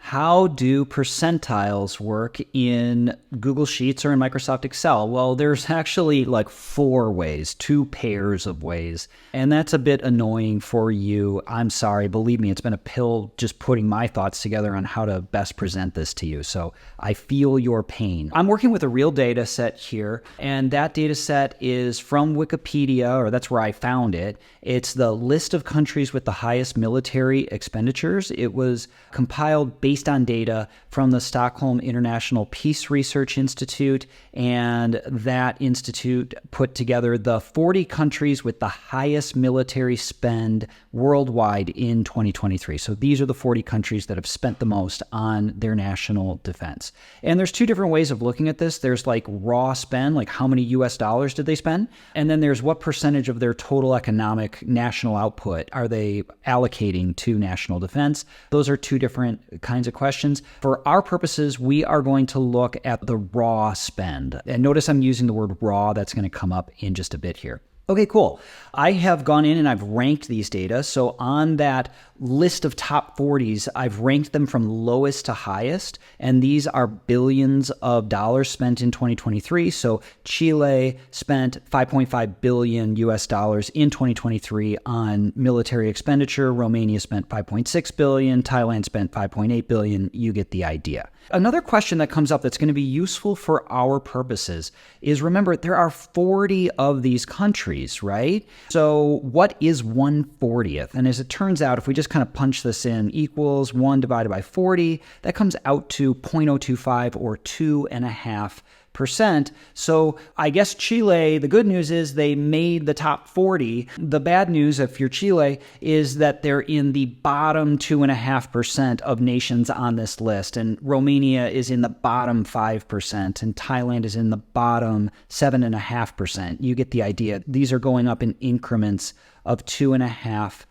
How do percentiles work in Google Sheets or in Microsoft Excel? Well, there's actually like 4 ways, 2 pairs of ways, and that's a bit annoying for you. I'm sorry, believe me, it's been a pill just putting my thoughts together on how to best present this to you, so I feel your pain. I'm working with a real data set here, and that data set is from Wikipedia, or that's where I found it. It's the list of countries with the highest military expenditures. It was compiled based on data from the Stockholm International Peace Research Institute, and that institute put together the 40 countries with the highest military spend worldwide in 2023. So these are the 40 countries that have spent the most on their national defense. And there's 2 different ways of looking at this. There's like raw spend, like how many US dollars did they spend? And then there's what percentage of their total economic national output are they allocating to national defense? Those are 2 different kinds of questions. For our purposes, we are going to look at the raw spend. And notice I'm using the word raw. That's going to come up in just a bit here. Okay, cool. I have gone in and I've ranked these data. So on that list of top 40s, I've ranked them from lowest to highest, and these are billions of dollars spent in 2023. So Chile spent 5.5 billion US dollars in 2023 on military expenditure. Romania spent 5.6 billion. Thailand spent 5.8 billion. You get the idea. Another question that comes up that's going to be useful for our purposes is, remember, there are 40 of these countries, right? So what is 1/40th? And as it turns out, if we just kind of punch this in, equals 1 divided by 40, that comes out to 0.025 or 2.5%. So I guess Chile, the good news is they made the top 40. The bad news, if you're Chile, is that they're in the bottom 2.5% of nations on this list. And Romania is in the bottom 5%, and Thailand is in the bottom 7.5%. You get the idea. These are going up in increments of 2.5%.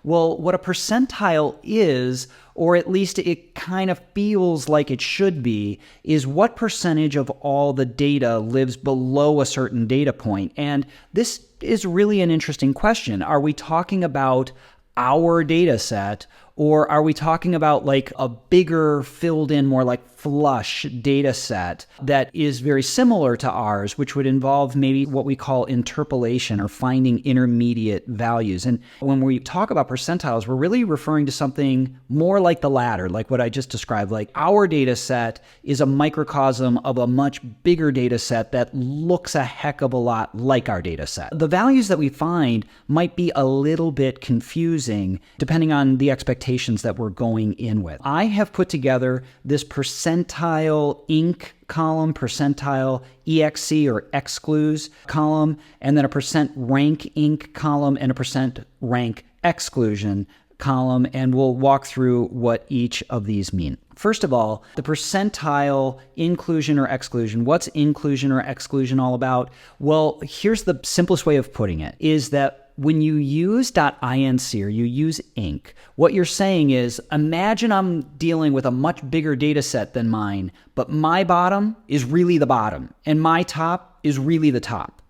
Well, what a percentile is, or at least it kind of feels like it should be, is what percentage of all the data lives below a certain data point. And this is really an interesting question. Are we talking about our data set, or are we talking about like a bigger, filled in, more like flush data set that is very similar to ours, which would involve maybe what we call interpolation or finding intermediate values? And when we talk about percentiles, we're really referring to something more like the latter, like what I just described. Like our data set is a microcosm of a much bigger data set that looks a heck of a lot like our data set. The values that we find might be a little bit confusing depending on the expectations that we're going in with. I have put together this percentile.INC column, percentile.EXC or exclues column, and then a %rank.INC column and a %rank exclusion column, and we'll walk through what each of these mean. First of all, the percentile inclusion or exclusion. What's inclusion or exclusion all about? Well, here's the simplest way of putting it, is that when you use .inc or you use INC, what you're saying is, imagine I'm dealing with a much bigger data set than mine, but my bottom is really the bottom, and my top is really the top.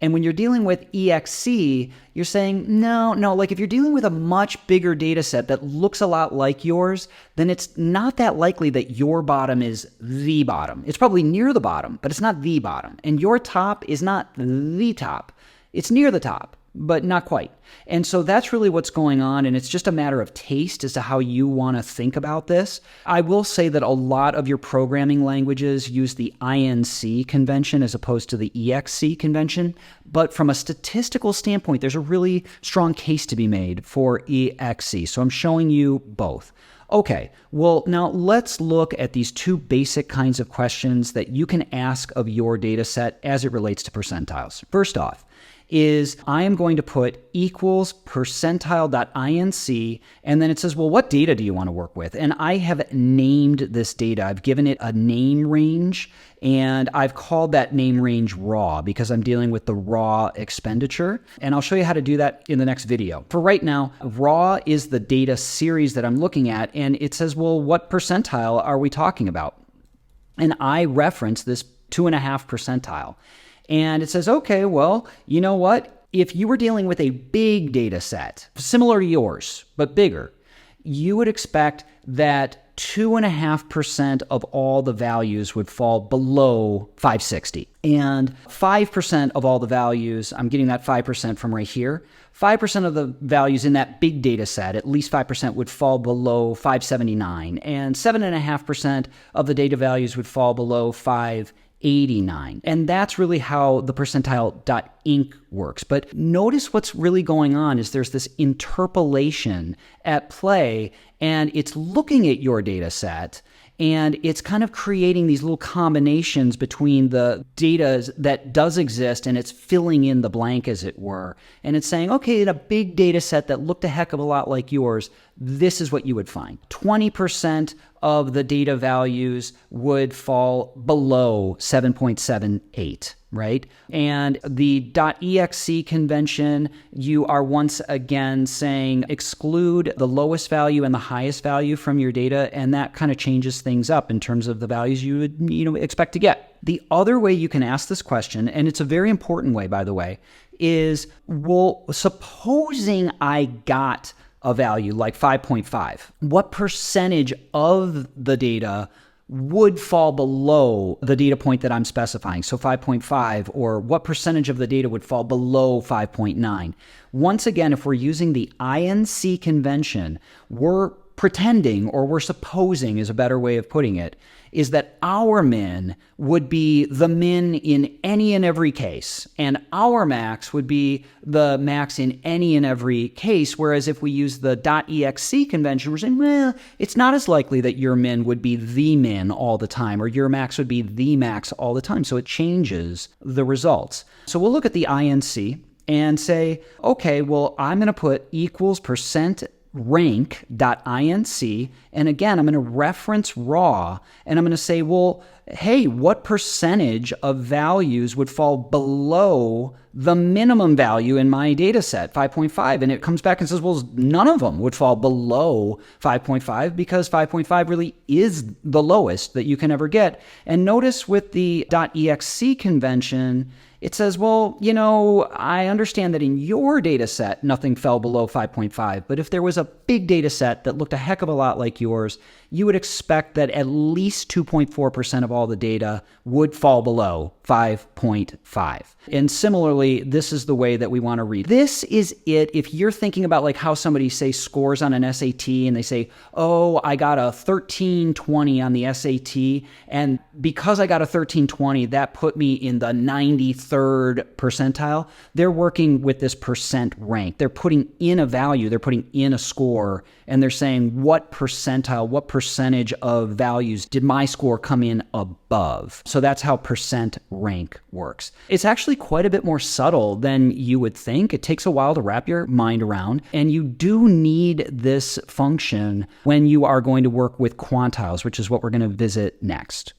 And when you're dealing with EXC, you're saying, no, like if you're dealing with a much bigger data set that looks a lot like yours, then it's not that likely that your bottom is the bottom. It's probably near the bottom, but it's not the bottom. And your top is not the top. It's near the top, but not quite. And so that's really what's going on, and it's just a matter of taste as to how you want to think about this. I will say that a lot of your programming languages use the INC convention as opposed to the EXC convention, but from a statistical standpoint, there's a really strong case to be made for EXC, so I'm showing you both. Okay, well, now let's look at these 2 basic kinds of questions that you can ask of your data set as it relates to percentiles. First off, is I am going to put equals percentile.inc, and then it says, well, what data do you want to work with? And I have named this data. I've given it a name range, and I've called that name range raw because I'm dealing with the raw expenditure. And I'll show you how to do that in the next video. For right now, raw is the data series that I'm looking at, and it says, well, what percentile are we talking about? And I reference this 2.5 percentile. And it says, okay, well, you know what? If you were dealing with a big data set, similar to yours, but bigger, you would expect that 2.5% of all the values would fall below 560. And 5% of all the values, I'm getting that 5% from right here, 5% of the values in that big data set, at least 5%, would fall below 579. And 7.5% of the data values would fall below 589. And that's really how the percentile.inc works. But notice what's really going on is there's this interpolation at play, and it's looking at your data set, and it's kind of creating these little combinations between the data that does exist, and it's filling in the blank, as it were. And it's saying, okay, in a big data set that looked a heck of a lot like yours, this is what you would find. 20% of the data values would fall below 7.78, right? And the .exc convention, you are once again saying exclude the lowest value and the highest value from your data, and that kind of changes things up in terms of the values you would expect to get. The other way you can ask this question, and it's a very important way, by the way, is, well, supposing I got a value like 5.5, what percentage of the data would fall below the data point that I'm specifying? So 5.5, or what percentage of the data would fall below 5.9? Once again, if we're using the INC convention, we're pretending, or we're supposing is a better way of putting it, is that our min would be the min in any and every case, and our max would be the max in any and every case. Whereas if we use the .exc convention, we're saying, well, it's not as likely that your min would be the min all the time, or your max would be the max all the time. So it changes the results. So we'll look at the INC and say, okay, well, I'm going to put equals percent rank.inc, and again, I'm going to reference raw, and I'm going to say, well, hey, what percentage of values would fall below the minimum value in my data set, 5.5? And it comes back and says, well, none of them would fall below 5.5 because 5.5 really is the lowest that you can ever get. And notice with the .exc convention, it says, well, I understand that in your data set, nothing fell below 5.5, but if there was a big data set that looked a heck of a lot like yours, you would expect that at least 2.4% of all the data would fall below 5.5. And similarly, this is the way that we want to read. This is it. If you're thinking about like how somebody, say, scores on an SAT, and they say, oh, I got a 1320 on the SAT, and because I got a 1320, that put me in the 93rd percentile. They're working with this percent rank. They're putting in a value, they're putting in a score, and they're saying what percentile, what percentage of values did my score come in above? So that's how percent rank works. It's actually quite a bit more subtle than you would think. It takes a while to wrap your mind around, and you do need this function when you are going to work with quantiles, which is what we're going to visit next.